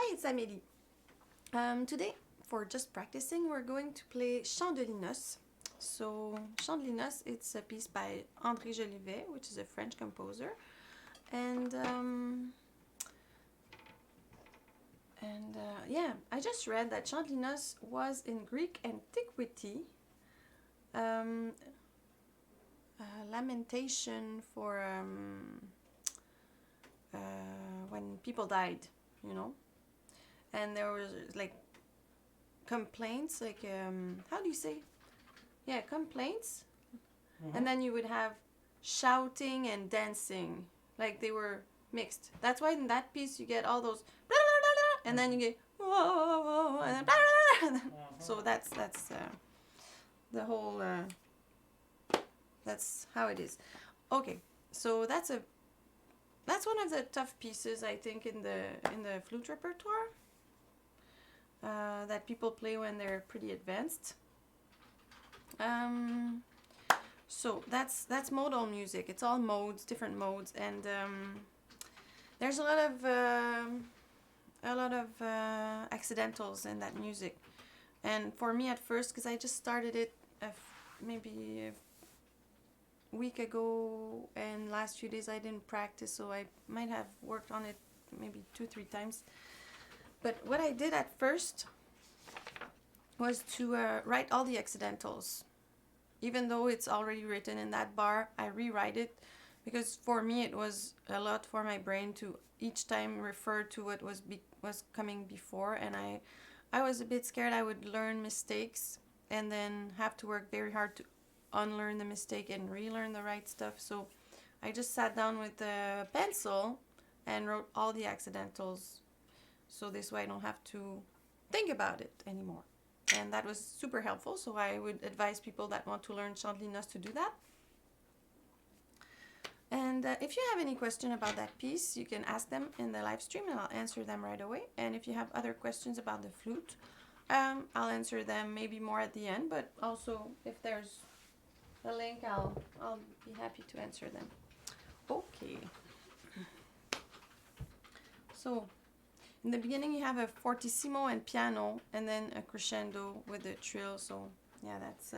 Hi, it's Amelie. Today, for just practicing, we're going to play CHANT DE LINOS. So, CHANT DE LINOS, it's a piece by Jolivet, which is a French composer. And yeah, I just read that CHANT DE LINOS was in Greek antiquity lamentation for when people died, you know. And there was like complaints, like how do you say? Yeah, complaints. And then you would have shouting and dancing, like they were mixed. That's why in that piece you get all those blah, blah, blah, blah, and then you get whoa, and then blah, blah, blah. So that's the whole that's how it is. Okay, so that's one of the tough pieces, I think, in the flute repertoire that people play when they're pretty advanced. So that's modal music. It's all modes, different modes, and there's a lot of accidentals in that music. And for me at first, because I just started it maybe a week ago, and last few days I didn't practice, so I might have worked on it maybe 2-3 times. But what I did at first was to write all the accidentals. Even though it's already written in that bar, I rewrite it, because for me it was a lot for my brain to each time refer to what was coming before, and I was a bit scared I would learn mistakes and then have to work very hard to unlearn the mistake and relearn the right stuff. So I just sat down with a pencil and wrote all the accidentals, so this way I don't have to think about it anymore. And that was super helpful, so I would advise people that want to learn CHANT DE LINOS to do that. And if you have any question about that piece, you can ask them in the live stream and I'll answer them right away. And if you have other questions about the flute, I'll answer them maybe more at the end, but also if there's a link, I'll be happy to answer them. Okay. So in the beginning you have a fortissimo and piano, and then a crescendo with the trill. So yeah, that's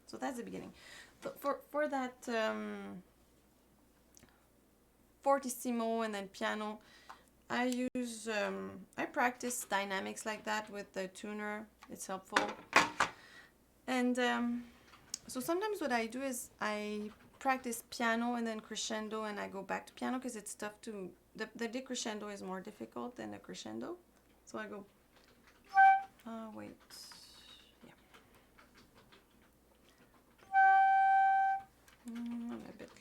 so that's the beginning. But for that fortissimo and then piano, I use I practice dynamics like that with the tuner. It's helpful. And so sometimes what I do is I practice piano and then crescendo, and I go back to piano because it's tough to, the decrescendo is more difficult than the crescendo. So I go, wait, yeah. I'm a bit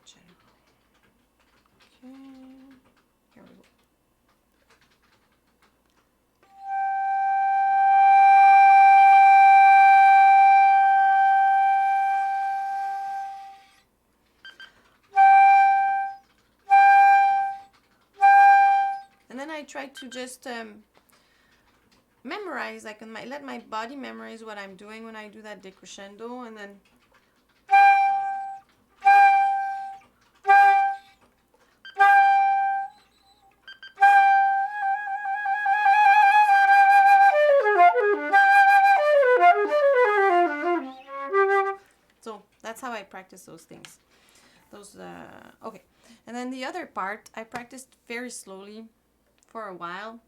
general. Okay, here we go. I try to just memorize, like let my body memorize what I'm doing when I do that decrescendo, and then so that's how I practice those things. Okay, and then the other part I practiced very slowly for a while.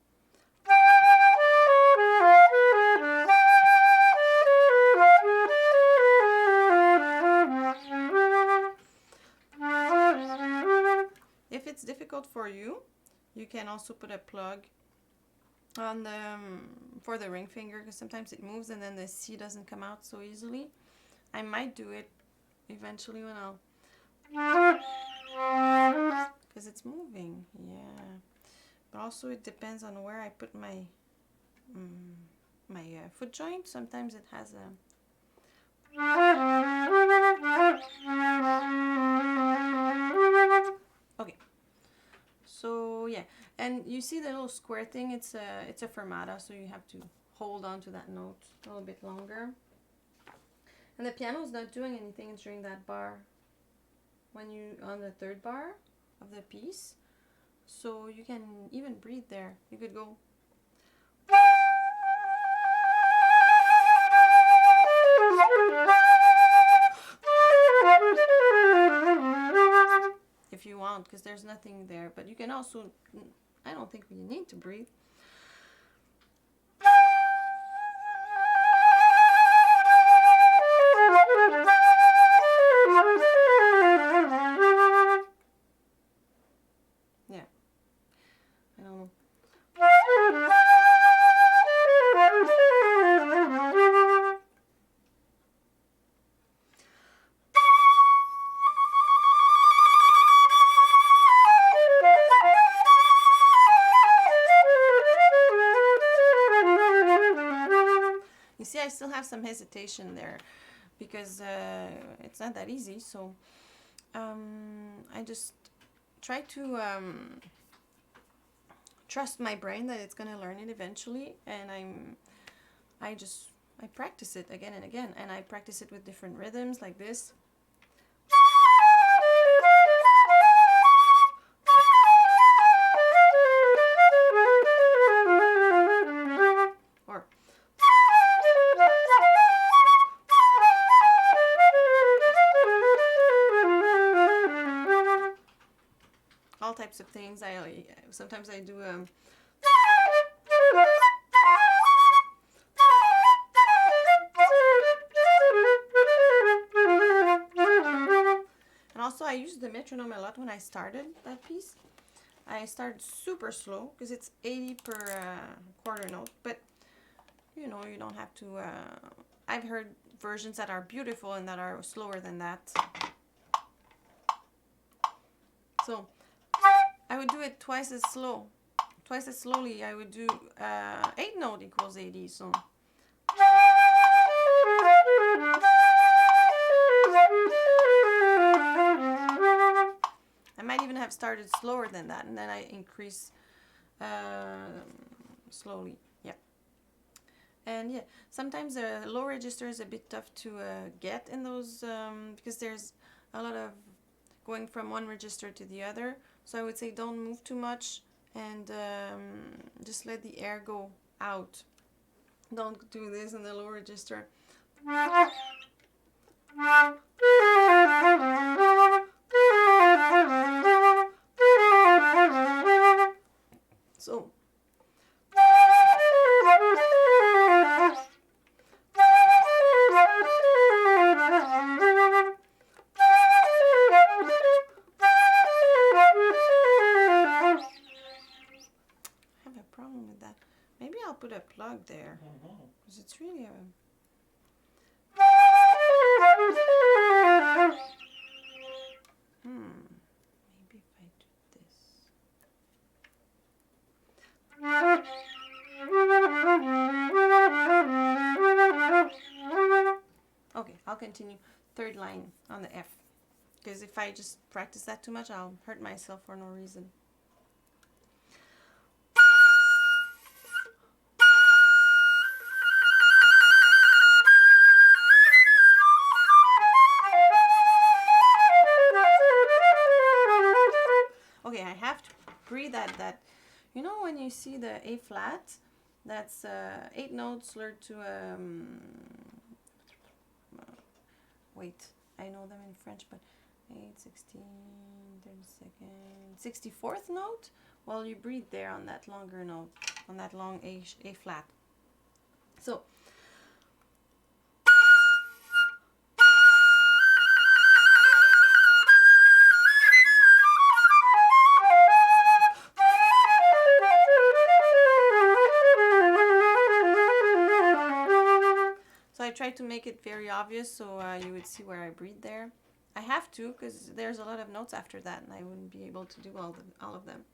If it's difficult for you, you can also put a plug on the for the ring finger, because sometimes it moves and then the C doesn't come out so easily. I might do it eventually when because it's moving, yeah. But also it depends on where I put my foot joint. Sometimes it has a okay. So yeah, and you see the little square thing, it's a fermata, so you have to hold on to that note a little bit longer. And the piano is not doing anything during that bar when you on the third bar of the piece, so you can even breathe there. You could go if you want, because there's nothing there, but you can also, I don't think you need to breathe. See, I still have some hesitation there because it's not that easy, so I just try to trust my brain that it's gonna learn it eventually, and I practice it again and again, and I practice it with different rhythms like this. Types of things. Sometimes I do and also I used the metronome a lot when I started that piece. I started super slow because it's 80 per quarter note, but you know, you don't have to I've heard versions that are beautiful and that are slower than that, so I would do it twice as slowly. I would do 8 note equals 80, so I might even have started slower than that, and then I increase slowly. Yeah. And yeah, sometimes the low register is a bit tough to get in those because there's a lot of going from one register to the other. So I would say don't move too much, and just let the air go out. Don't do this in the low register. So put a plug there because it's really a maybe if I do this. Okay, I'll continue third line on the F, because if I just practice that too much, I'll hurt myself for no reason. Okay, I have to breathe that, you know, when you see the A flat, that's 8 notes slurred to wait, I know them in French, but 8, 16, 32nd, 64th note. Well, you breathe there on that longer note, on that long A flat. So I try to make it very obvious, so you would see where I breathe there. I have to, because there's a lot of notes after that, and I wouldn't be able to do all of them.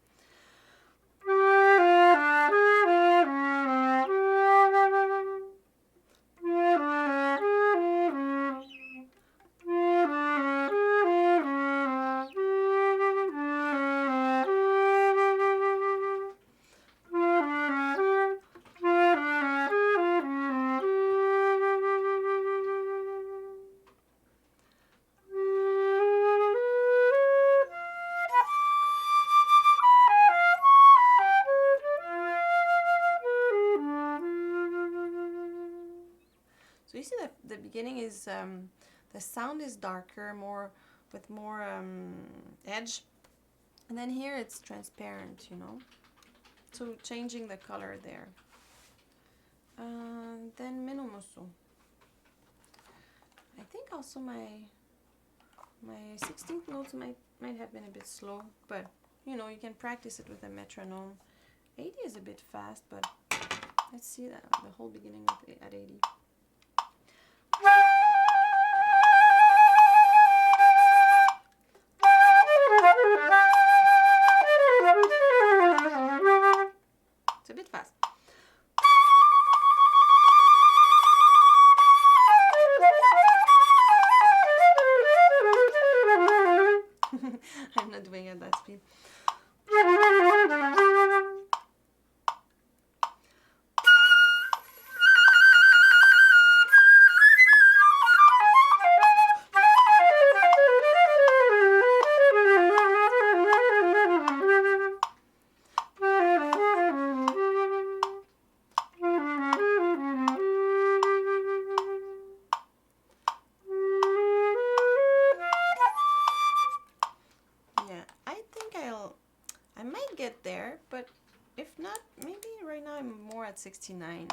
see that the beginning is the sound is darker, more with more edge, and then here it's transparent, you know. So changing the color there. Then menomoso. I think also my 16th notes might have been a bit slow, but you know, you can practice it with a metronome. 80 is a bit fast, but let's see that the whole beginning at 80. It's a bit fast. I'm not doing it at that speed. I might get there, but if not, maybe right now I'm more at 69.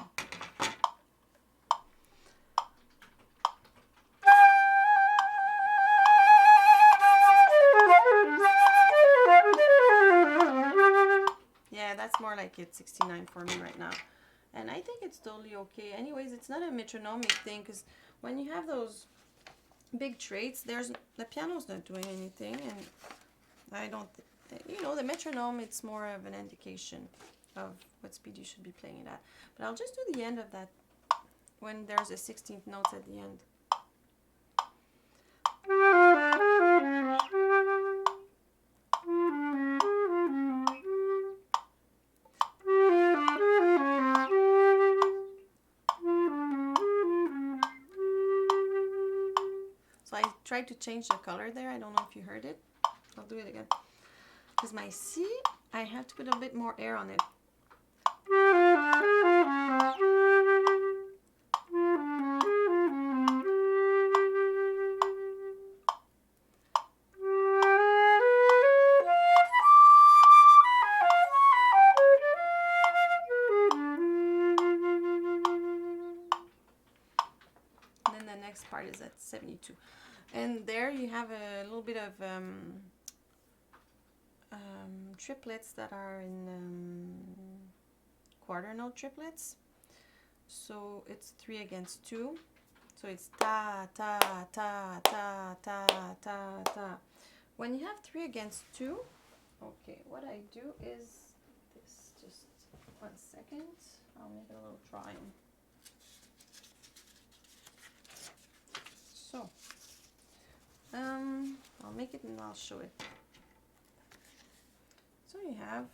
Yeah, that's more like it's 69 for me right now. And I think it's totally okay. Anyways, it's not a metronomic thing, because when you have those big traits, the piano's not doing anything, and I don't you know, the metronome, it's more of an indication of what speed you should be playing it at. But I'll just do the end of that when there's a 16th notes at the end. So I tried to change the color there. I don't know if you heard it. I'll do it again. Because my C, I have to put a bit more air on it. And then the next part is at 72. And there you have a little bit of triplets that are in quarter note triplets. So it's 3 against 2. So it's ta, ta, ta, ta, ta, ta, ta. When you have 3 against 2, okay, what I do is this. Just 1 second. I'll make a little drawing. So, I'll make it and I'll show it. So you have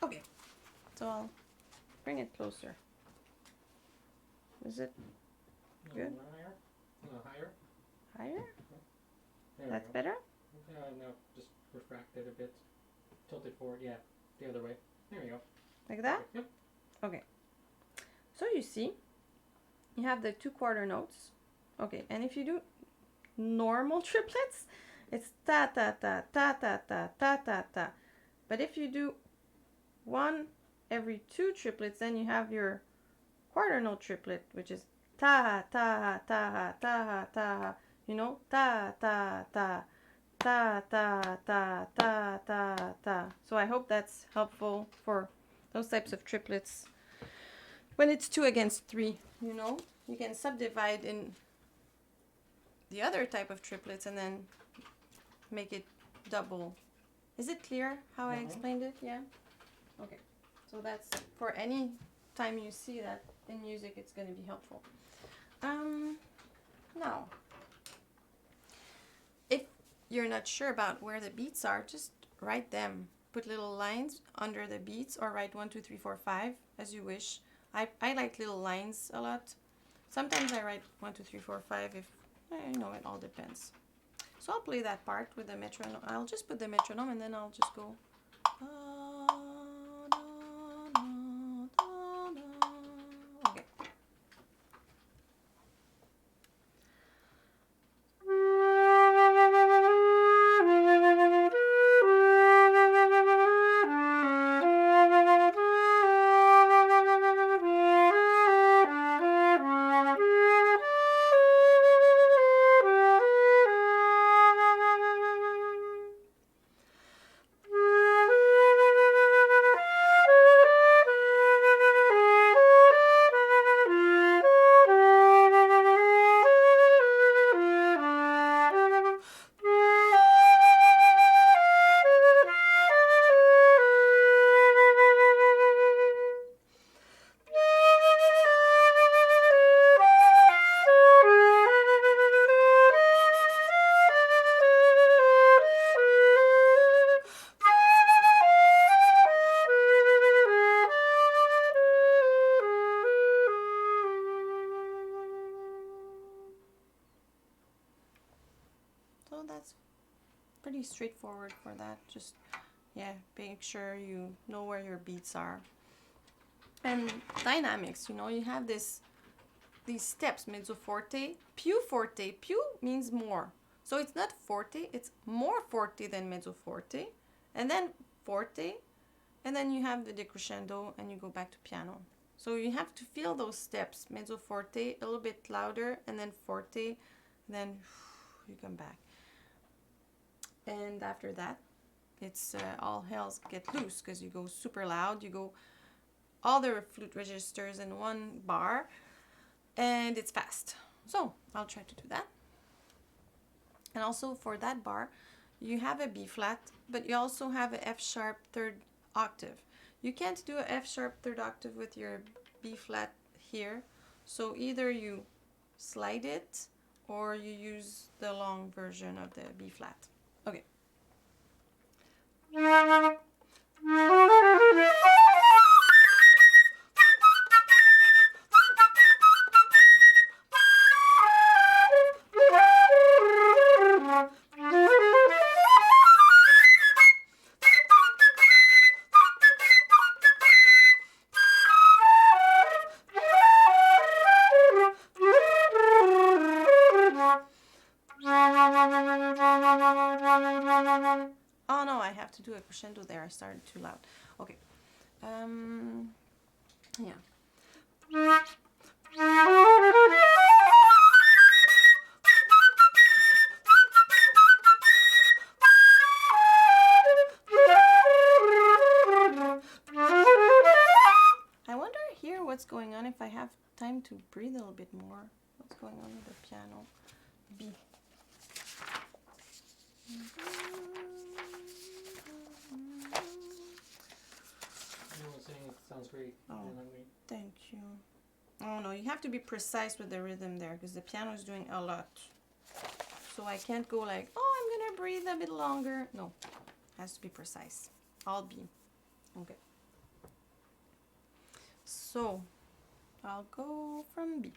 okay, so I'll bring it closer. Is it good? A little higher? A little higher? Higher? There we That's go. better? No, just refract it a bit. Tilt it forward, yeah, the other way. There we go. Like that? Yep. Okay. So you see, you have the 2 quarter notes. Okay, and if you do normal triplets, it's ta ta ta ta ta ta ta ta ta. But if you do 1 every 2 triplets, then you have your quarter note triplet, which is ta ta ta ta ta. You know, ta ta ta ta ta ta ta ta ta. So I hope that's helpful for those types of triplets. When it's 2 against 3, you know, you can subdivide in the other type of triplets and then make it double. Is it clear how I explained it? Yeah? Okay. So that's for any time you see that in music, it's going to be helpful. Now, if you're not sure about where the beats are, just write them. Put little lines under the beats, or write 1, 2, 3, 4, 5 as you wish. I like little lines a lot. Sometimes I write 1, 2, 3, 4, 5 if, you know, it all depends. So I'll play that part with the metronome. I'll just put the metronome and then I'll just go. Okay. So that's pretty straightforward for that. Just, yeah, make sure you know where your beats are. And dynamics, you know, you have these steps, mezzo forte, più forte. Più means more. So it's not forte, it's more forte than mezzo forte. And then forte, and then you have the decrescendo, and you go back to piano. So you have to feel those steps, mezzo forte, a little bit louder, and then forte, and then you come back. And after that, it's all hells get loose, because you go super loud, you go all the flute registers in one bar, and it's fast. So I'll try to do that. And also for that bar, you have a B flat, but you also have a F sharp third octave. You can't do a F sharp third octave with your B flat here. So either you slide it or you use the long version of the B flat. Okay. Oh no, I have to do a crescendo there. I started too loud. Okay. Yeah. I wonder here what's going on, if I have time to breathe a little bit more. What's going on with the piano? B. It sounds great. Oh, thank you. Oh no, you have to be precise with the rhythm there, because the piano is doing a lot. So I can't go like, oh, I'm gonna breathe a bit longer. No, it has to be precise. All B. Okay. So I'll go from B.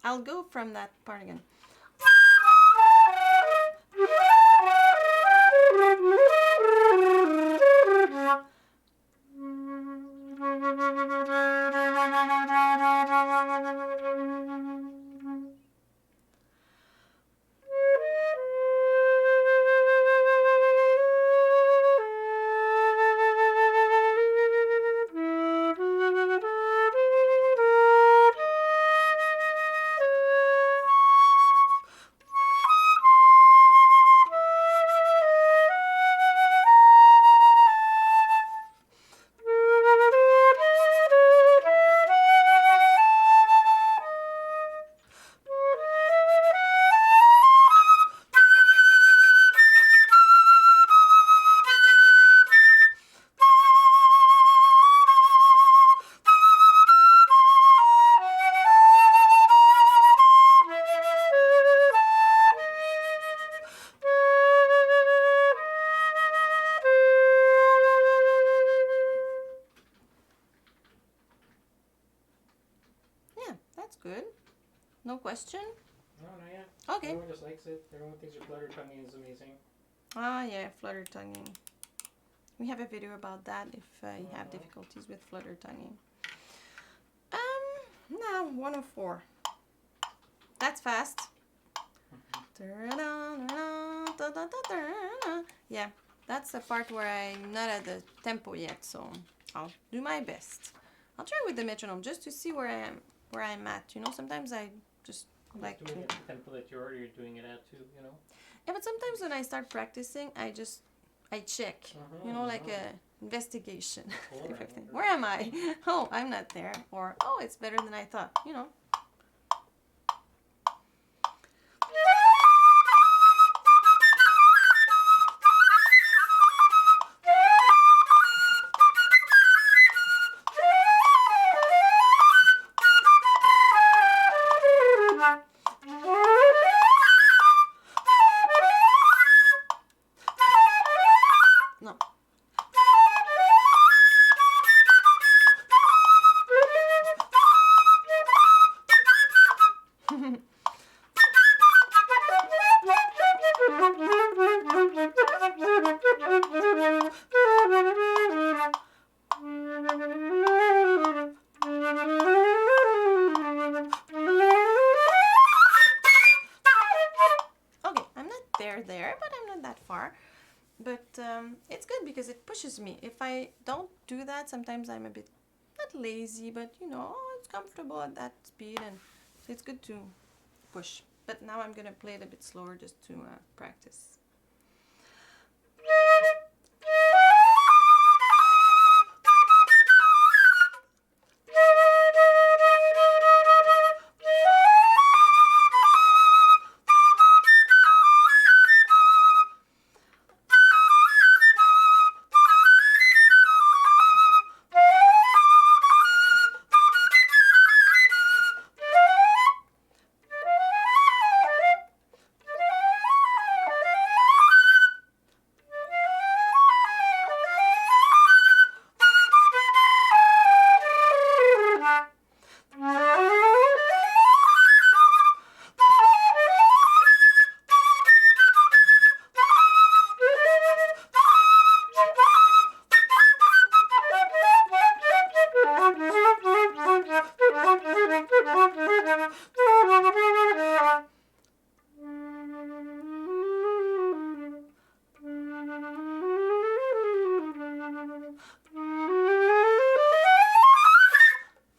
I'll go from that part again. that's good. No question? No, not yet. Okay. Everyone just likes it. Everyone thinks your flutter tonguing is amazing. Ah, yeah, flutter tonguing. We have a video about that if you have difficulties with flutter tonguing. Now 104. That's fast. Yeah, that's the part where I'm not at the tempo yet, so I'll do my best. I'll try with the metronome just to see where I'm at. You know, sometimes I just like doing to. it at the tempo that you're already doing it at too, you know. Yeah, but sometimes when I start practicing, I check. You know, like a investigation. Where am I? Oh, I'm not there. Or oh, it's better than I thought. You know. It's good because it pushes me. If I don't do that, sometimes I'm a bit, not lazy, but you know, it's comfortable at that speed, and so it's good to push. But now I'm gonna play it a bit slower just to practice.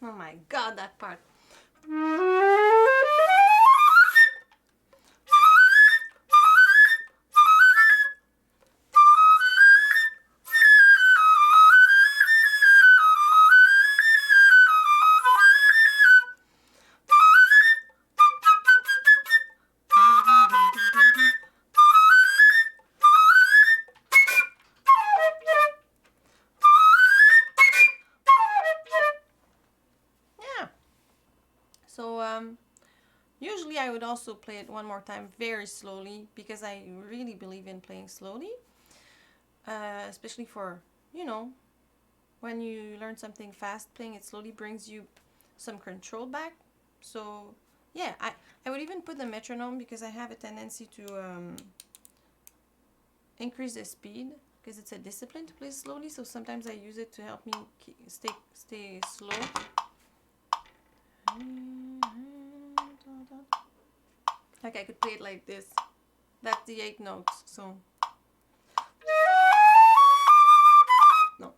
Oh my god, that part. Usually I would also play it one more time very slowly because I really believe in playing slowly, especially for, you know, when you learn something fast, playing it slowly brings you some control back. So yeah, I would even put the metronome because I have a tendency to increase the speed because it's a discipline to play slowly, so sometimes I use it to help me stay slow. Like I could play it like this. That's the 8 notes, so no.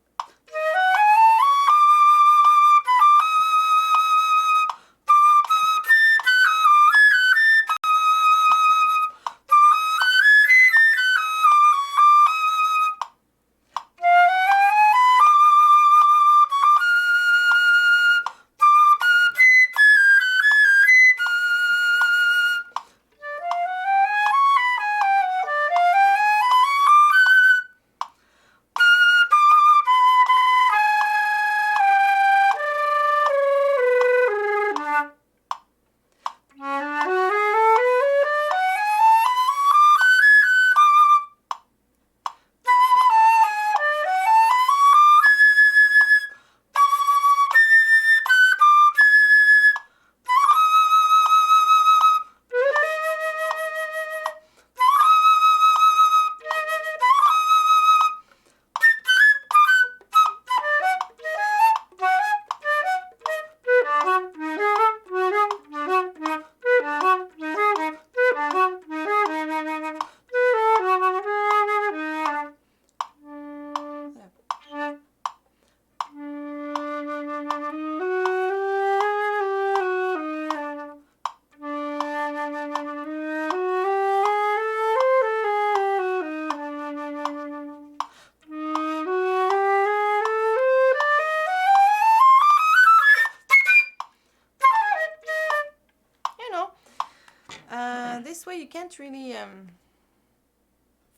this way you can't really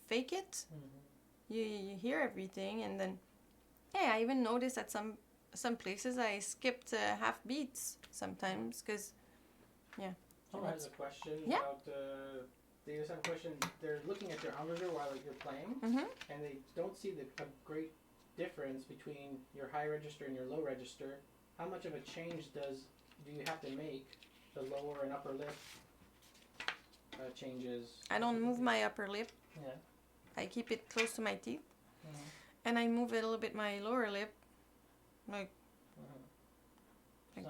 fake it. You hear everything, and then I even noticed at some places I skipped half beats sometimes because Someone has a question about. They just have a question. They're looking at your embouchure while you're playing, and they don't see a great difference between your high register and your low register. How much of a change do you have to make the lower and upper lip changes? I don't move my upper lip. Yeah. I keep it close to my teeth, and I move a little bit my lower lip, like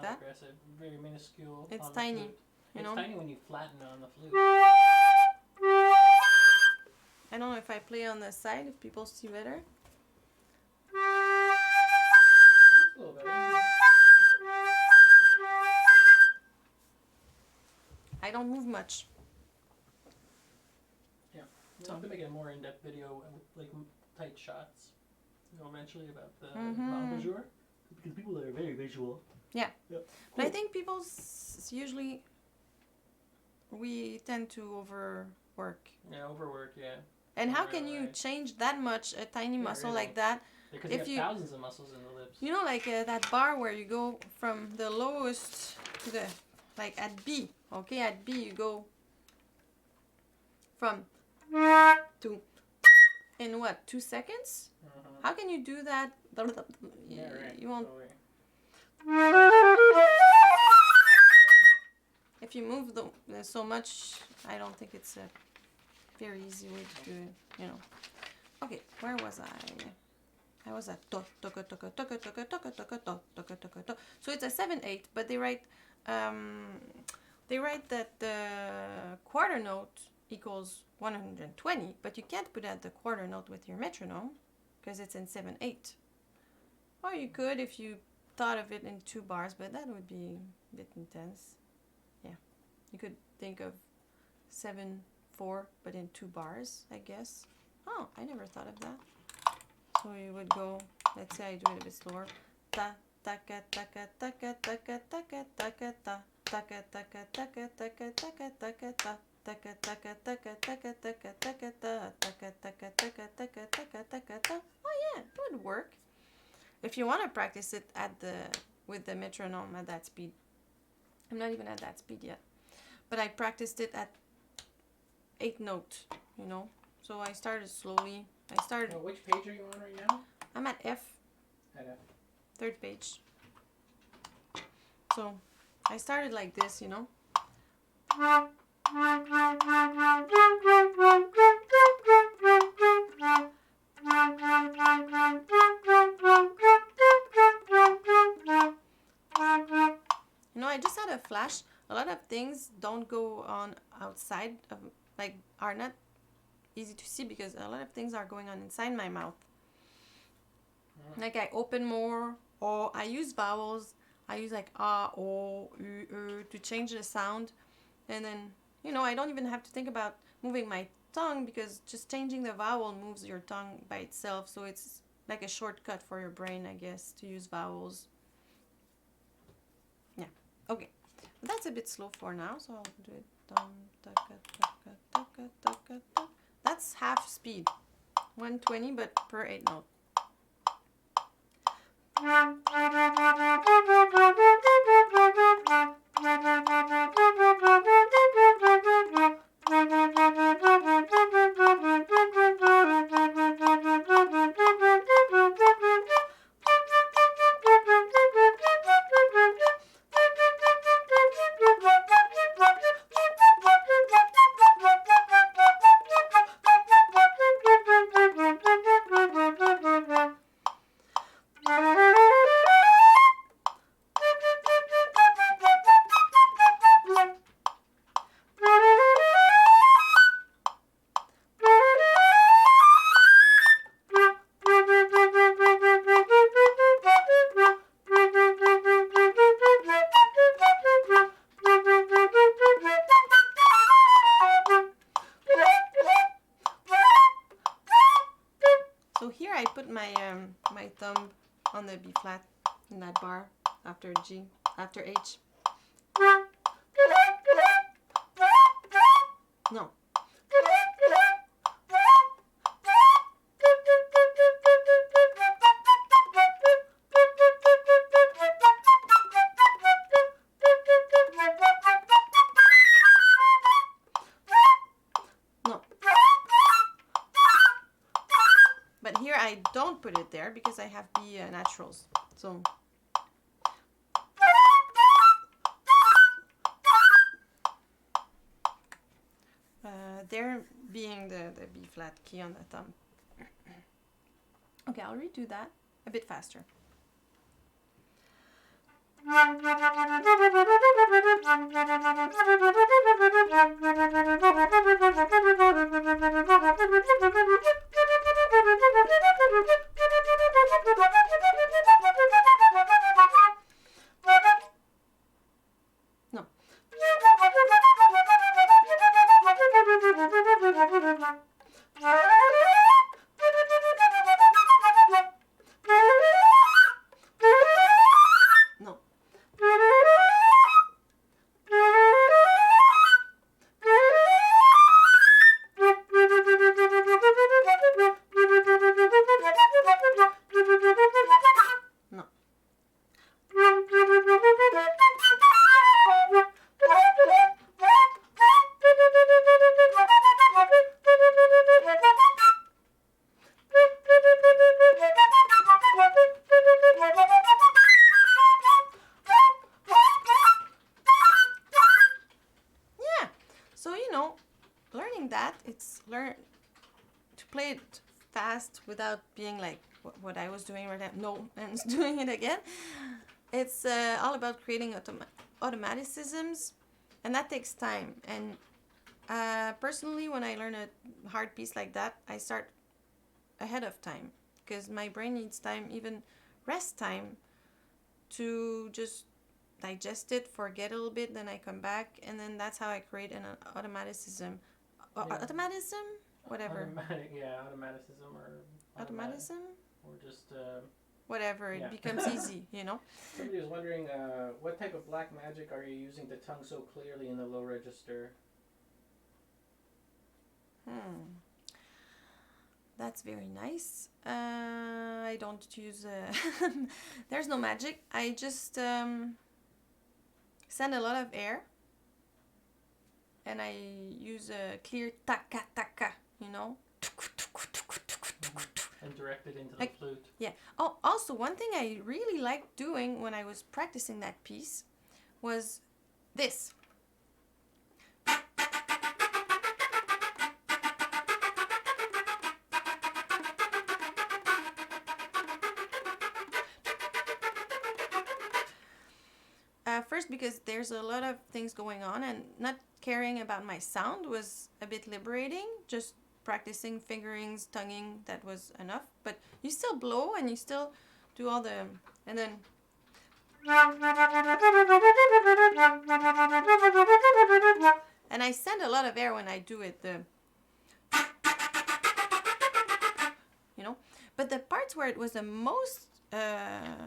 that. Aggressive, very minuscule. It's on the tiny, flute. you it's know. tiny when you flatten it on the flute. I don't know if I play on the side if people see better. That's a little better. I don't move much. Yeah, we'll have to make a more in-depth video with like tight shots, eventually about the embouchure, because people are very visual. Yeah, cool. But I think people usually we tend to overwork. Yeah, overwork. Yeah. And how can you change that much a tiny muscle really. like that? Because if you have thousands of muscles in the lips. You know, like that bar where you go from the lowest to the, like at B, okay? At B you go from to in what, 2 seconds? How can you do that? Yeah, right. You won't. Totally. If you move so much, I don't think it's a very easy way to do it, you know. Okay, where was I? I was at to, toka, toka, toka, toka, toka, toka, to, toka, toka, to. So it's a 7/8, but they write that the quarter note equals 120, but you can't put out the quarter note with your metronome because it's in 7/8. Or you could if you thought of it in 2 bars, but that would be a bit intense. Yeah, you could think of 7/4, but in 2 bars, I guess. Oh, I never thought of that. So you would go, let's say I do it a bit slower. Ta ta ka ta ka ta ka ta ka ta ka ta ka ta ta ka ta ka ta ka ta ka ta ka ta ka ta ta ka ta ka ta ka ta ka ta ka ta ka ta ta ka ta ka ta ka ta ka ta ka ta ka ta. Oh yeah, it would work. If you want to practice it with the metronome at that speed. I'm not even at that speed yet. But I practiced it at 8 notes, you know. So I started slowly. Which page are you on right now? I'm at F. At F. 3rd page. So I started like this, you know. You know, I just had a flash. A lot of things don't go on outside of, like, are not easy to see because a lot of things are going on inside my mouth. Like I open more, or I use vowels. I use like A, O, U, to change the sound. And then, you know, I don't even have to think about moving my tongue because just changing the vowel moves your tongue by itself. So it's like a shortcut for your brain, I guess, to use vowels. Yeah. Okay. That's a bit slow for now, so I'll do it. That's half speed. 120, but per 8 note. So here I put my my thumb on the B flat in that bar after G, after H. No. No. But here I don't put it there because I have the naturals. So. There being the B flat key on the thumb. Okay, I'll redo that a bit faster. No. No. No. Yeah. So, you know, learning that, it's learn to play it fast without being like what I was doing right now. No, and doing it again. It's all about creating automaticisms, and that takes time. And personally, when I learn a hard piece like that, I start ahead of time because my brain needs time, even rest time, to just digest it, forget a little bit, then I come back, and then that's how I create an automaticism. Automatism? Whatever. Automaticism or... Automatism? Or just... whatever, it becomes easy, you know? Somebody was wondering, what type of black magic are you using to tongue so clearly in the low register? That's very nice. I don't use... there's no magic. I just send a lot of air. And I use a clear taka-taka, you know? And direct it into the flute. Yeah. Oh, also, one thing I really liked doing when I was practicing that piece was this. First, because there's a lot of things going on, and not caring about my sound was a bit liberating. Just practicing fingerings, tonguing, that was enough. But you still blow and you still do all the... And then... And I send a lot of air when I do it. You know? But the parts where it was the most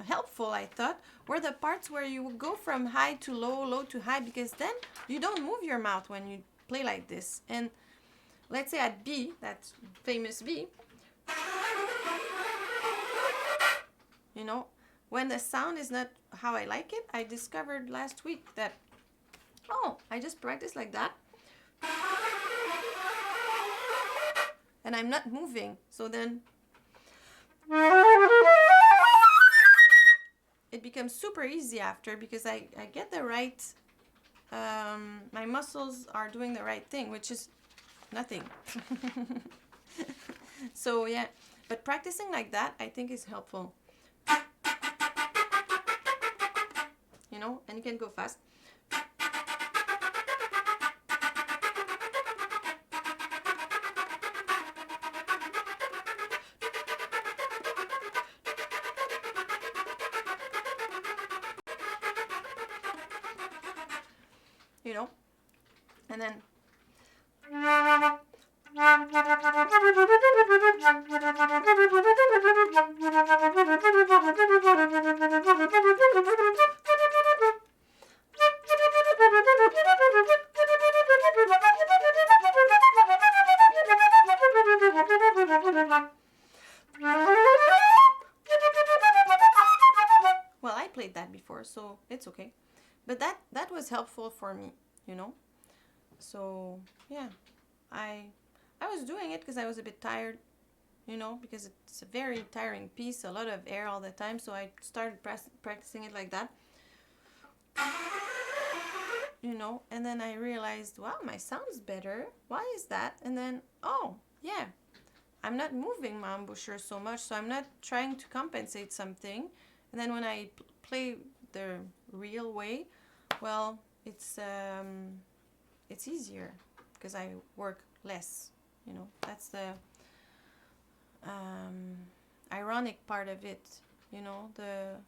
helpful, I thought, were the parts where you would go from high to low, low to high, because then you don't move your mouth when you play like this. And let's say at B, that famous B, you know, when the sound is not how I like it, I discovered last week that, oh, I just practice like that. And I'm not moving. So then it becomes super easy after, because I get the right, my muscles are doing the right thing, which is nothing. So yeah, but practicing like that, I think, is helpful. You know, and you can go fast. You know, and then before, so it's okay. But that was helpful for me, you know. So yeah, I was doing it because I was a bit tired, you know, because it's a very tiring piece, a lot of air all the time. So I started practicing it like that, you know, and then I realized, wow, my sound's better. Why is that? And then, oh, yeah, I'm not moving my embouchure so much, so I'm not trying to compensate something. And then when I play the real way, well, it's easier because I work less, you know. That's the ironic part of it, you know. The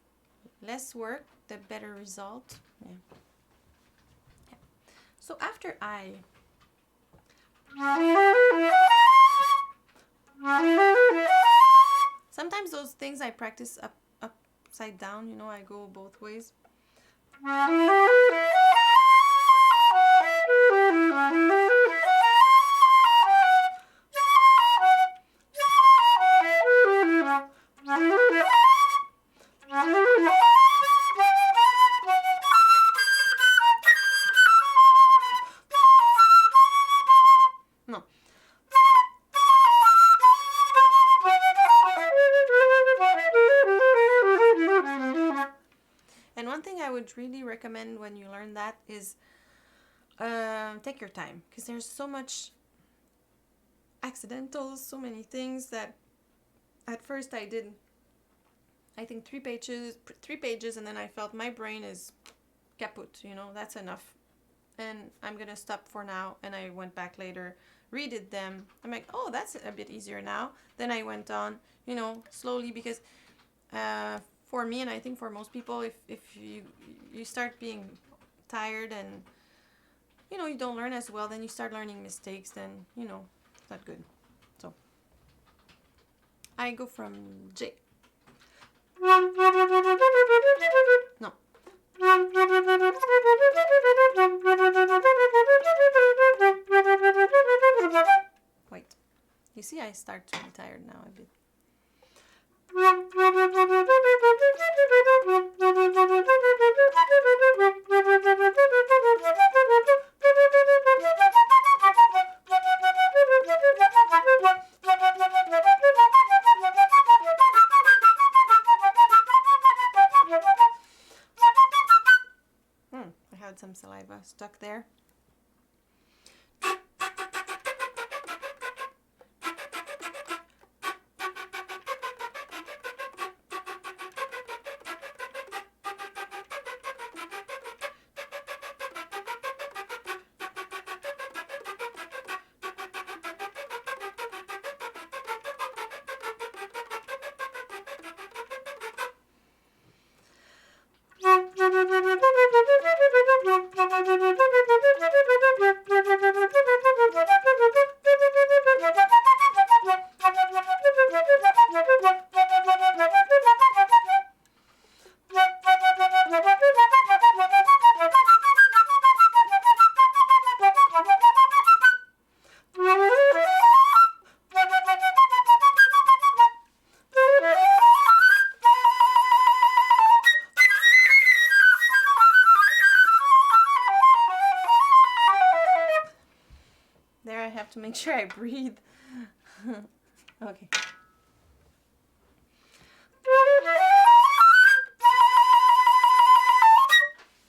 less work, the better result. Yeah. So after I sometimes those things I practice upside down, you know, I go both ways. No. And one thing I would really recommend when you learn that is take your time, because there's so much accidentals, so many things that at first I did, I think 3 pages, and then I felt my brain is kaput, you know, that's enough. And I'm gonna stop for now. And I went back later, redid them. I'm like, oh, that's a bit easier now. Then I went on, you know, slowly, because for me, and I think for most people, if you start being tired and, you know, you don't learn as well, then you start learning mistakes, then, you know, it's not good. So I go from J. No. Wait. You see, I start to be tired now a bit. I had some saliva stuck there. To make sure I breathe. Okay.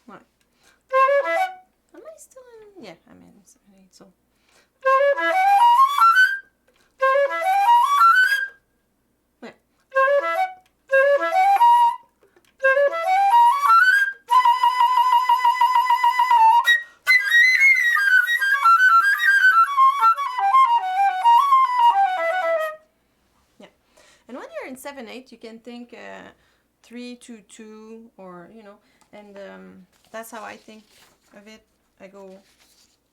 What? Am I still in? Yeah, I'm in. So. Yeah. And when you're in 7/8, you can think 3/2/2, or, you know, and that's how I think of it. I go,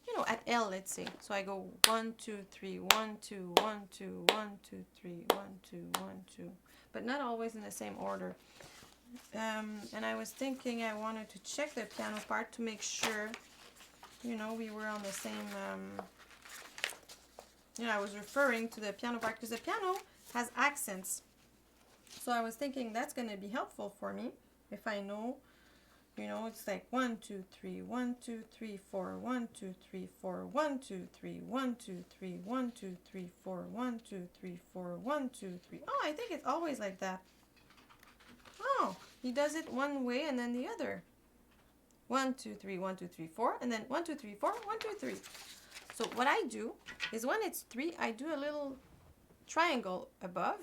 you know, at L, let's say. So I go 1 2 3 1 2 1 2 1 2 3 1 2 1 2, but not always in the same order. And I was thinking I wanted to check the piano part to make sure, you know, we were on the same. You know, I was referring to the piano part because the piano has accents. So I was thinking that's going to be helpful for me if I know You know, it's like 1, 2, 3, 1, 2, 3, 4, 1, 2, 3, 4, 1, 2, 3, 1, 2, 3, 1, 2, 3, 4, 1, 2, 3, 4, 1, 2, 3. Oh, I think it's always like that. Oh, he does it one way and then the other. 1, 2, 3, 1, 2, 3, 4, and then 1, 2, 3, 4, 1, 2, 3. So what I do is when it's 3, I do a little triangle above,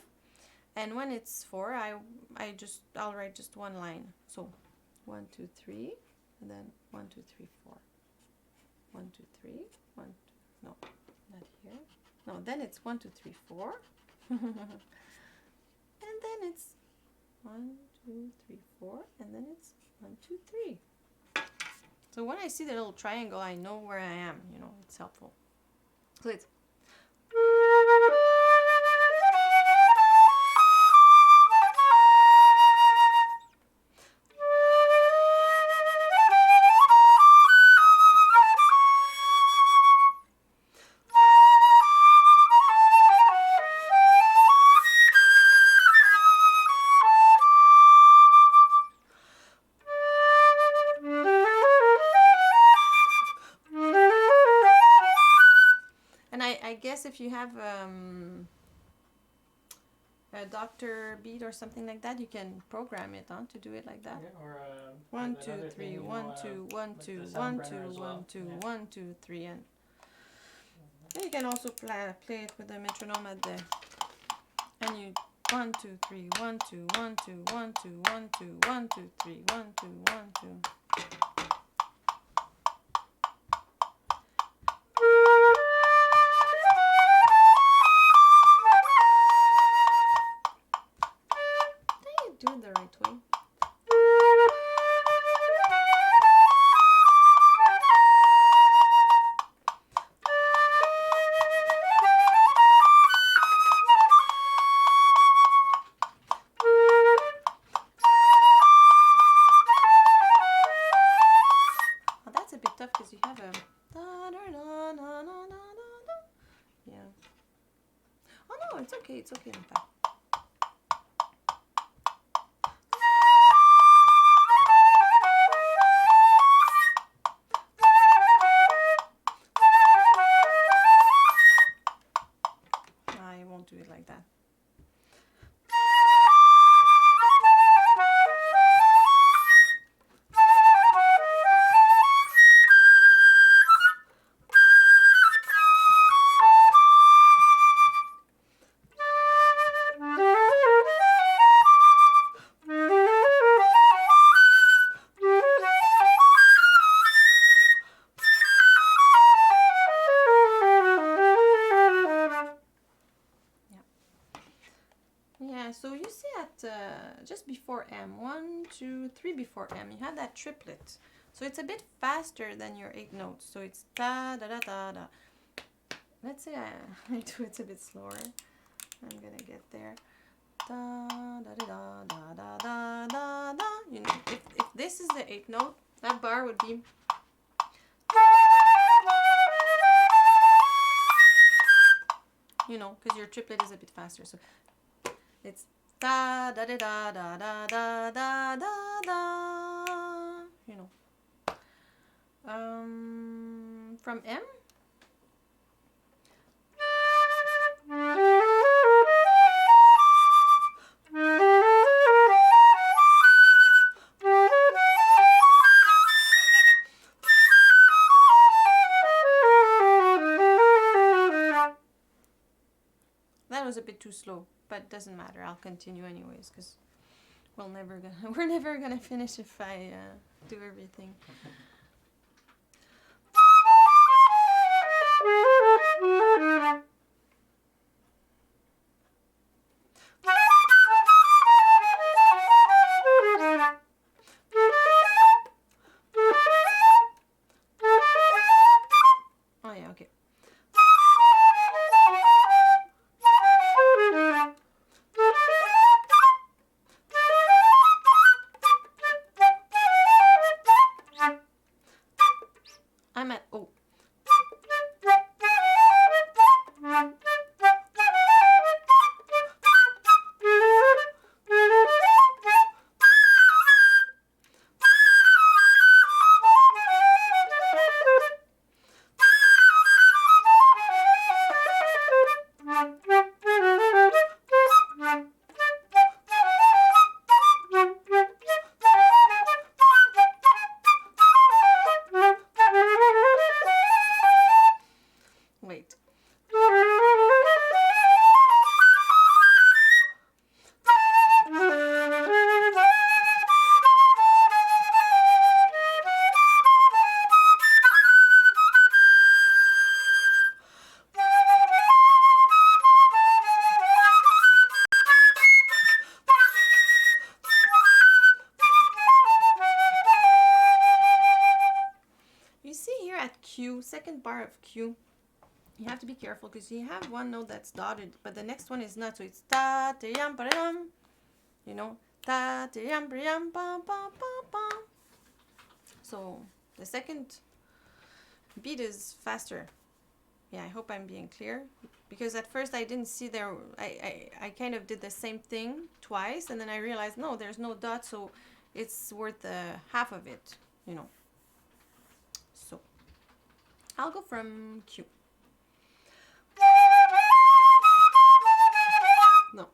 and when it's 4, I'll write just one line. So 1, 2, 3, and then 1, 2, 3, 4. 1, 2, 3, 1, 2, no, not here. No, then it's 1, 2, 3, 4. And then it's 1, 2, 3, 4, and then it's 1, 2, 3. So when I see the little triangle, I know where I am, you know, it's helpful. So it's I guess if you have a doctor beat or something like that, you can program it on to do it like that. Yeah, or 1, 2, 3, 1, 2, 1, 2, 1, 2, 1, 2, 1, 2, 3, and you can also play it with the metronome at the and you 1, 2, 3, 1, 2, 1, 2, 1, 2, 1, 2, 1, 2, 3, 1, 2, 1, 2. Do it the right way. Oh, that's a bit tough because you have a yeah. Oh no, it's okay. It's okay in fact. Do it like that. So you see at just before M, 1, 2, 3 before M, you have that triplet. So it's a bit faster than your 8 notes. So it's da da da da da. Let's say I do it a bit slower. I'm gonna get there. Da da da da da da da da. You know, if this is the 8 note, that bar would be. You know, because your triplet is a bit faster. So it's da da da da da da da da da da. You know. From M. That was a bit too slow, but it doesn't matter. I'll continue anyways because we're never gonna finish if I do everything. Oh yeah, okay. I'm at O. Q, second bar of Q, you have to be careful because you have one note that's dotted, but the next one is not. So it's ta te yam ba yam, you know, ta te yam ba yam ba ba ba ba. So the second beat is faster. Yeah, I hope I'm being clear, because at first I didn't see there. I kind of did the same thing twice, and then I realized no, there's no dot, so it's worth half of it, you know. So I'll go from Q. No.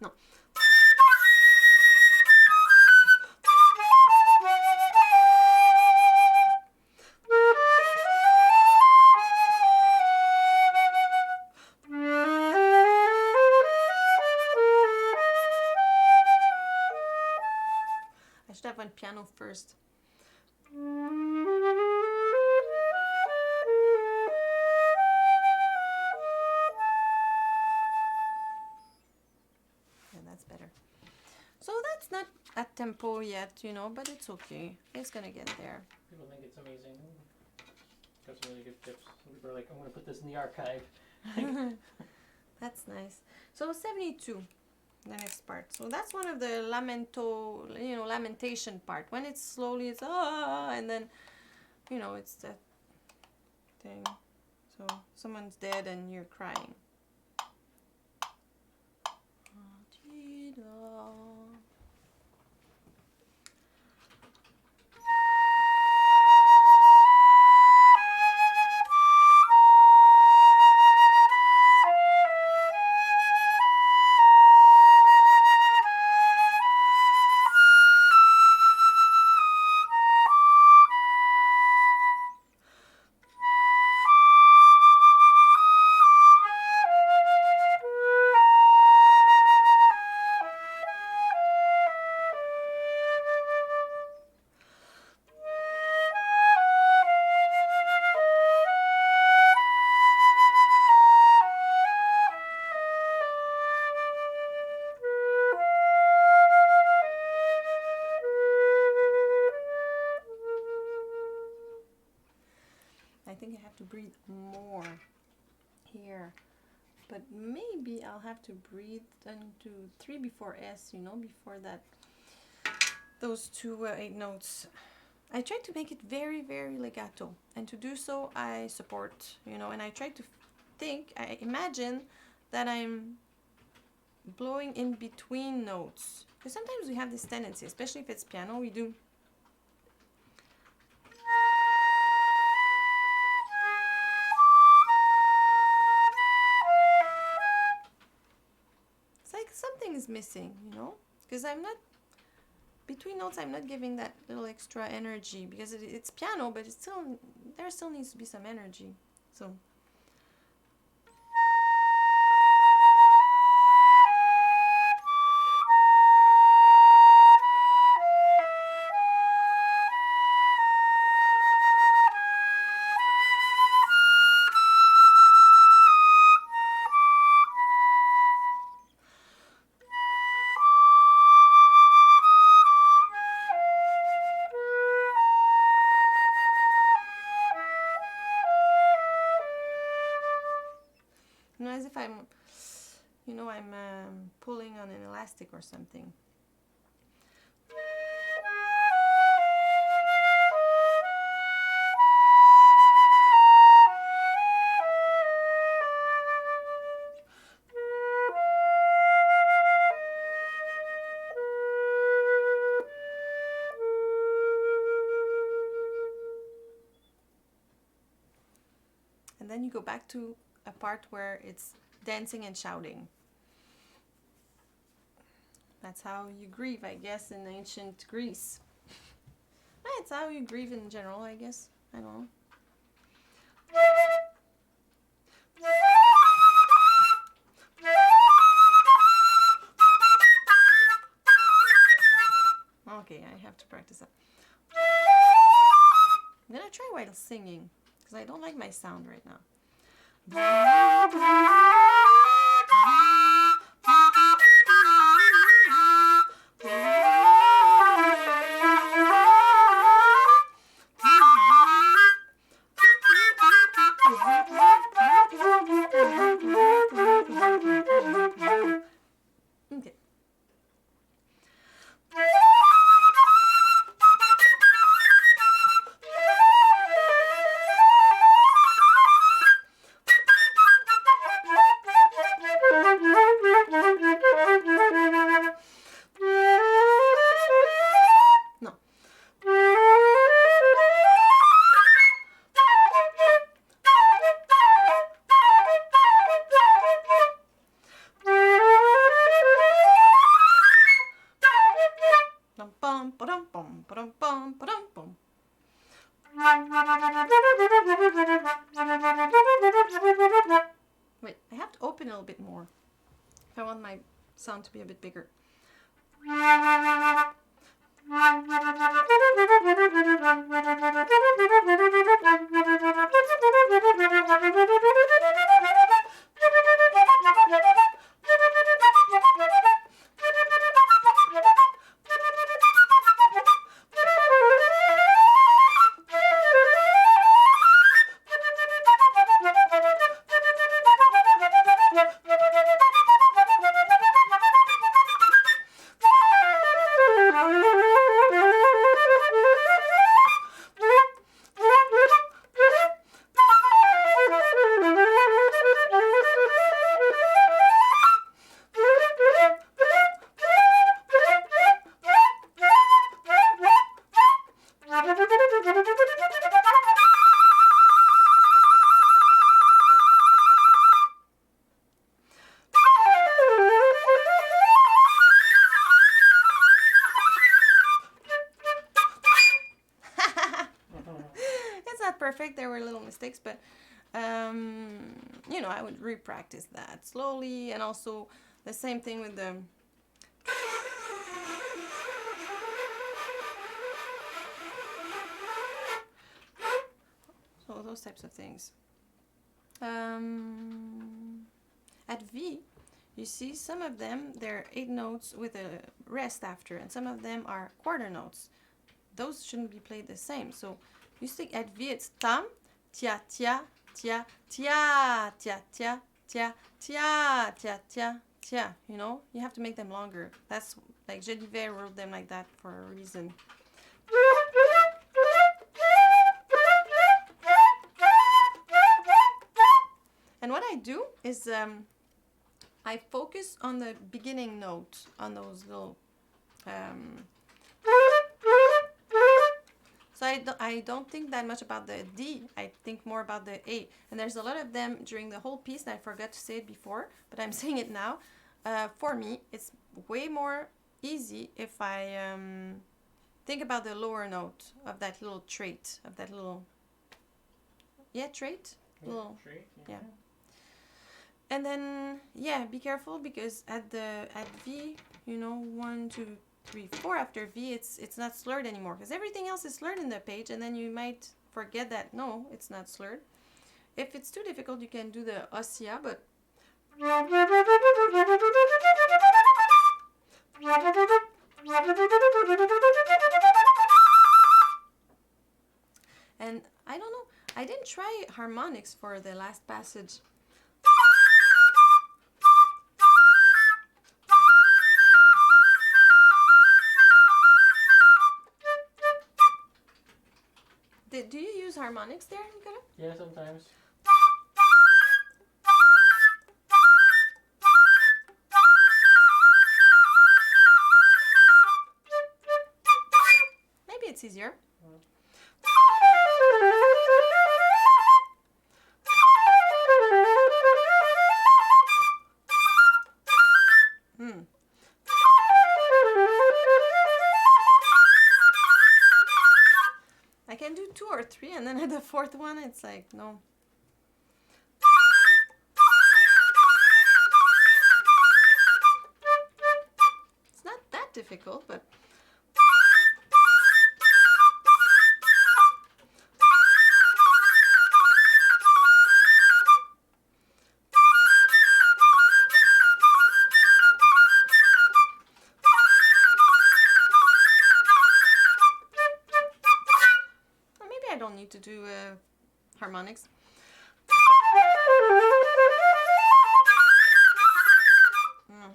No. I should have went piano first. Better. So that's not at tempo yet, you know, but it's okay. It's gonna get there. People think it's amazing. Got some really good tips. People are like, I'm gonna put this in the archive. That's nice. So 72, the next part. So that's one of the lamentation part. When it's slowly, it's ah, and then, you know, it's that thing. So someone's dead and you're crying. I think I have to breathe more here, but maybe I'll have to breathe into 3 before S, you know, before that, those two 8 notes. I try to make it very, very legato, and to do so I support, you know, and I try to think, I imagine that I'm blowing in between notes, because sometimes we have this tendency, especially if it's piano, we do something is missing, you know, because I'm not, between notes I'm not giving that little extra energy, because it's piano, but it's still, there still needs to be some energy. So as if I'm, you know, I'm pulling on an elastic or something. And then you go back to a part where it's dancing and shouting. That's how you grieve, I guess, in ancient Greece. It's how you grieve in general, I guess. I don't know. Okay, I have to practice that. I'm gonna try while singing, because I don't like my sound right now. If I want my sound to be a bit bigger. Perfect. There were little mistakes, but you know, I would re-practice that slowly, and also the same thing with the so those types of things. At V, you see some of them, they're 8 notes with a rest after, and some of them are quarter notes. Those shouldn't be played the same. So you stick at V, it's tam, tia, tia, tia, tia, tia, tia, tia, tia, tia, tia, tia. You know, you have to make them longer. That's like Jolivet wrote them like that for a reason. And what I do is I focus on the beginning note, on those little so I don't think that much about the D. I think more about the A. And there's a lot of them during the whole piece, and I forgot to say it before, but I'm saying it now. For me, it's way more easy if I think about the lower note of that little trait, of that little, trait? Yeah, little, trait, yeah. And then, be careful, because at V, you know, 1, 2, 3, 4 after V, it's not slurred anymore, because everything else is slurred in the page, and then you might forget that no, it's not slurred. If it's too difficult, you can do the ossia, but and I don't know, I didn't try harmonics for the last passage. Do you use harmonics there, Nicola? Yeah, sometimes. Maybe it's easier. I can do 2 or 3, and then at the 4th one, it's like, no. It's not that difficult, but I don't need to do harmonics.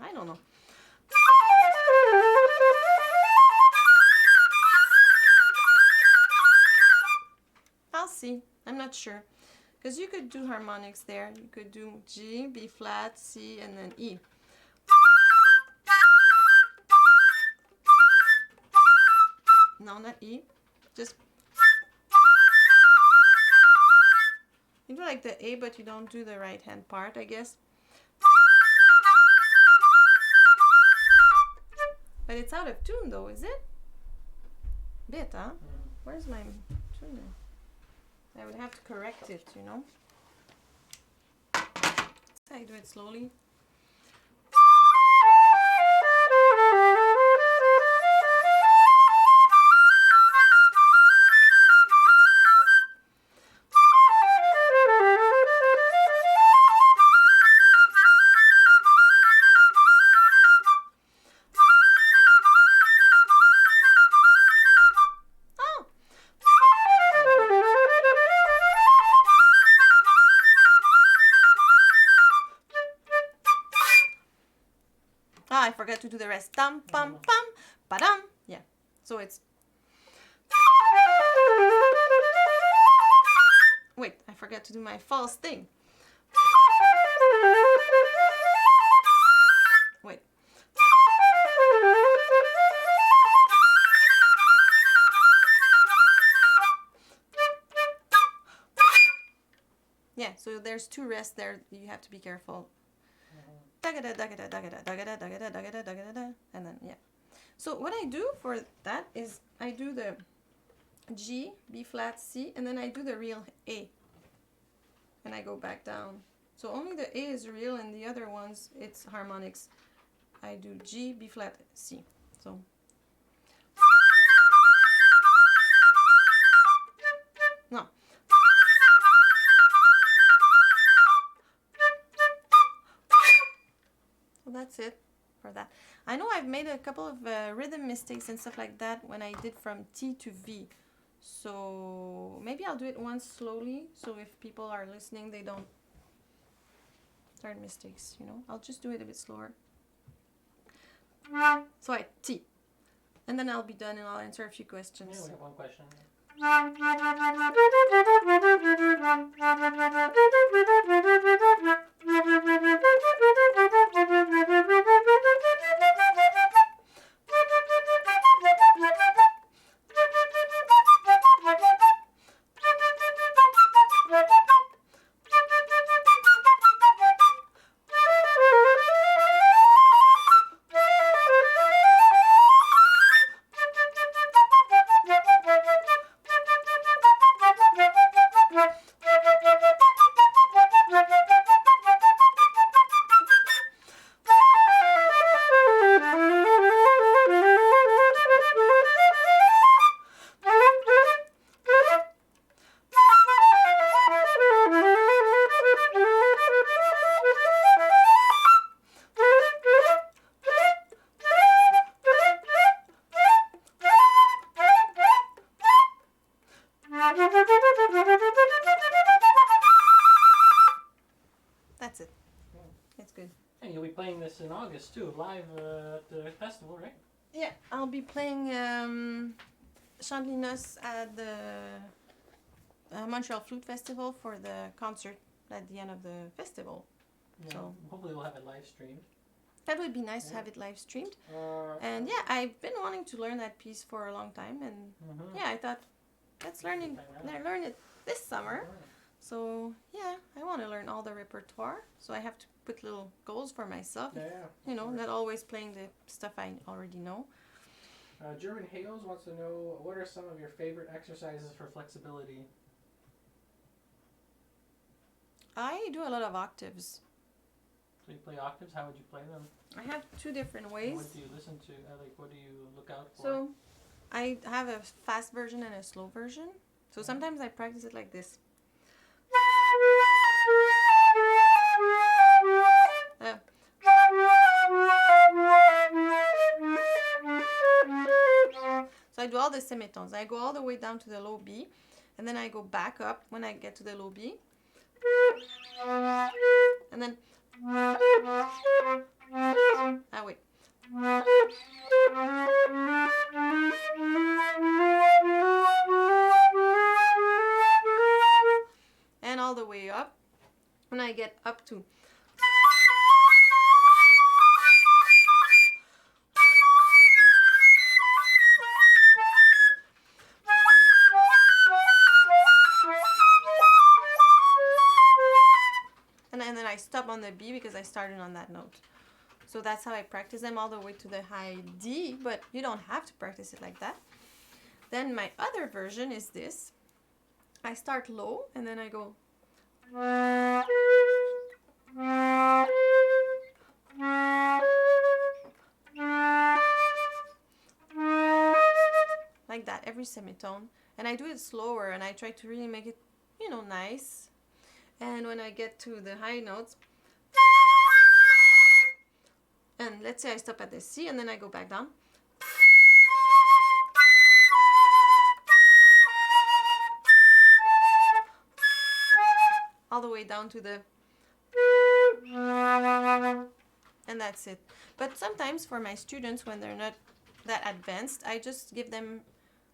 I don't know. I'll see. I'm not sure. Because you could do harmonics there. You could do G, B flat, C, and then E. No, not E. Just you do like the A, but you don't do the right hand part, I guess. But it's out of tune though, is it? Bit, huh? Where's my tune? I would have to correct it, you know. So I do it slowly. Ah, I forgot to do the rest. Tam, pam, pam, padam. Yeah. So it's... Wait, I forgot to do my false thing. Wait. Yeah, so there's two rests there. You have to be careful. And then, yeah. So what I do for that is I do the G, B flat, C, and then I do the real A. And I go back down. So only the A is real and the other ones, it's harmonics. I do G, B flat, C. So. No. So that's it for that. I know I've made a couple of rhythm mistakes and stuff like that when I did from T to V. So maybe I'll do it once slowly. So if people are listening, they don't start mistakes, you know. I'll just do it a bit slower. So I T. And then I'll be done and I'll answer a few questions. Yeah, we have one question. That's it. It's good. And you'll be playing this in August too, live at the festival, right? Yeah, I'll be playing CHANT DE LINOS at the Montreal Flute Festival for the concert at the end of the festival. Yeah, so hopefully we'll have it live streamed. That would be nice to have it live streamed. And yeah, I've been wanting to learn that piece for a long time, and yeah, I thought let's learn it this summer. So yeah, I want to learn all the repertoire. So I have to put little goals for myself. You know, not always playing the stuff I already know. German Hales wants to know, what are some of your favorite exercises for flexibility? I do a lot of octaves. So you play octaves? How would you play them? I have two different ways. What do you listen to? Like, what do you look out for? So I have a fast version and a slow version. So sometimes I practice it like this. So I do all the semitones. I go all the way down to the low B, and then I go back up when I get to the low B. And then wait. And all the way up when I get up to and then I stop on the B because I started on that note. So that's how I practice them all the way to the high D, but you don't have to practice it like that. Then my other version is this. I start low and then I go like that every semitone, and I do it slower and I try to really make it, you know, nice. And when I get to the high notes, and let's say I stop at the C and then I go back down, all the way down to the, and and that's it. But sometimes for my students, when they're not that advanced, I just give them,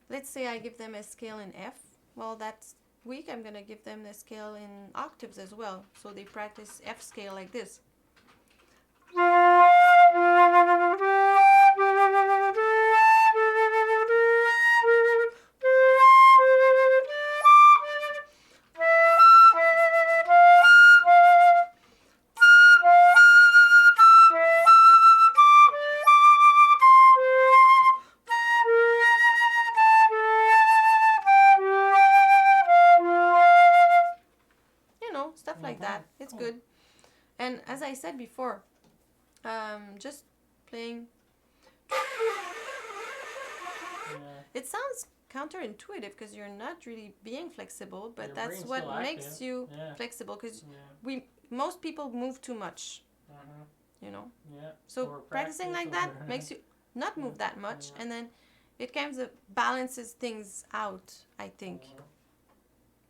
let's say I give them a scale in F. Well, that week I'm gonna give them the scale in octaves as well, so they practice F scale like this. Stuff like that. It's good. And as I said before, just playing. It sounds counterintuitive because you're not really being flexible, but that's what makes you flexible, because most people move too much. You know? So practicing like that makes you not move that much, and then it kind of balances things out, I think.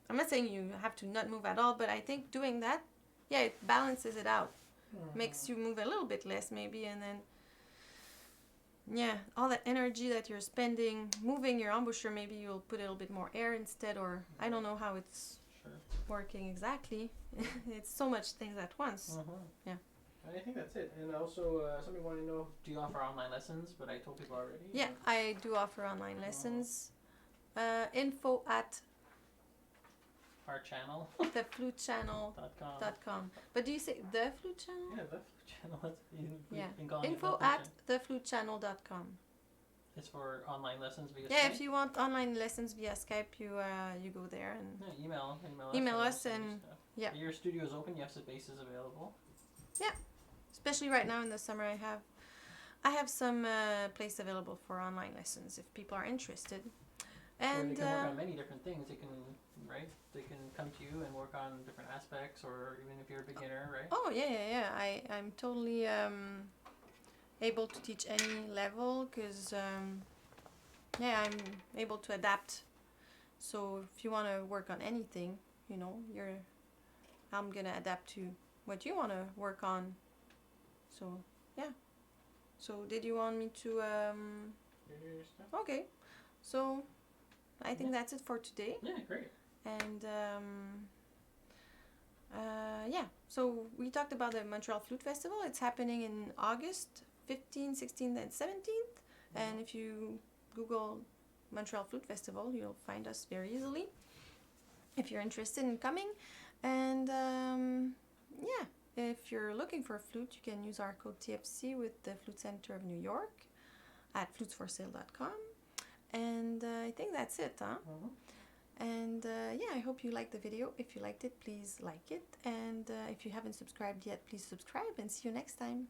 I'm not saying you have to not move at all, but I think doing that, it balances it out. Makes you move a little bit less maybe, and then, all that energy that you're spending moving your embouchure, maybe you'll put a little bit more air instead, or I don't know how it's working exactly. It's so much things at once. Yeah. I think that's it. And also, somebody wanted to know, do you offer online lessons? But I told people already. Yeah, I do offer online lessons. Info at our channel. theflutechannel.com. But do you say the flute channel? Yeah, the flute channel. Info at theflutechannel.com. It's for online lessons via Skype? Yeah, if you want online lessons via Skype, you go there and email us and Your studio is open. You have spaces available. Yeah, especially right now in the summer, I have some place available for online lessons if people are interested. And they can work on many different things. They can come to you and work on different aspects, or even if you're a beginner, right? Oh yeah. I'm totally able to teach any level, because I'm able to adapt. So if you want to work on anything, I'm gonna adapt to what you want to work on. So yeah. So did you want me to okay. So I think that's it for today. Yeah, great. And so we talked about the Montreal Flute Festival. It's happening in August 15th, 16th, and 17th. And if you Google Montreal Flute Festival, you'll find us very easily if you're interested in coming. And if you're looking for a flute, you can use our code TFC with the Flute Center of New York at flutesforsale.com. And I think that's it, huh? And I hope you liked the video. If you liked it, please like it. And if you haven't subscribed yet, please subscribe, and see you next time.